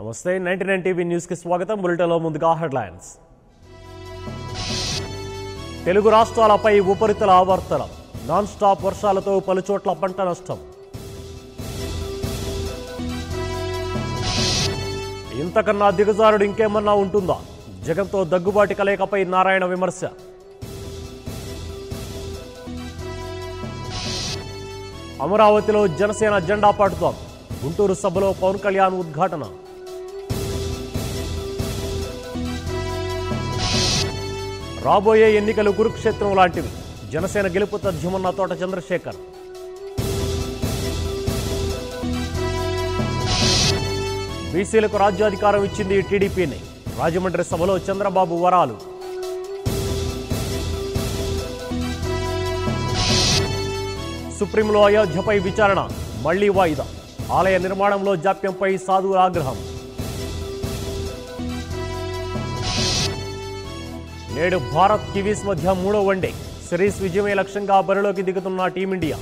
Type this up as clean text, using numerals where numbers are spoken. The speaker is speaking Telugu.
నమస్తే 99 టీవీ న్యూస్ కి స్వాగతం. బులెటిన్లో ముందుగా హెడ్లైన్స్. తెలుగు రాష్ట్రాలపై ఉపరితల ఆవర్తనం, నాన్ స్టాప్ వర్షాలతో పలుచోట్ల పంట నష్టం. ఇంతకన్నా దిగజారుడు ఇంకేమన్నా ఉంటుందా? జగన్తో దగ్గుబాటి కలయికపై నారాయణ విమర్శ. అమరావతిలో జనసేన జెండా పాటుతాం, గుంటూరు సభలో పవన్ కళ్యాణ్ ఉద్ఘాటన. రాబోయే ఎన్నికలు కురుక్షేత్రం లాంటివి, జనసేన గెలుపు తథ్యమన్న తోట చంద్రశేఖర్. బీసీలకు రాజ్యాధికారం ఇచ్చింది టీడీపీని, రాజమండ్రి సభలో చంద్రబాబు వరాలు. సుప్రీంలో అయోధ్యపై విచారణ మళ్లీ వాయిదా, ఆలయ నిర్మాణంలో జాప్యంపై సాధువుల ఆగ్రహం. నేడు భారత్ కివీస్ మధ్య 3వ వన్డే సిరీస్ విజయమే లక్ష్యంగా బరిలోకి దిగుతున్న టీమిండియా.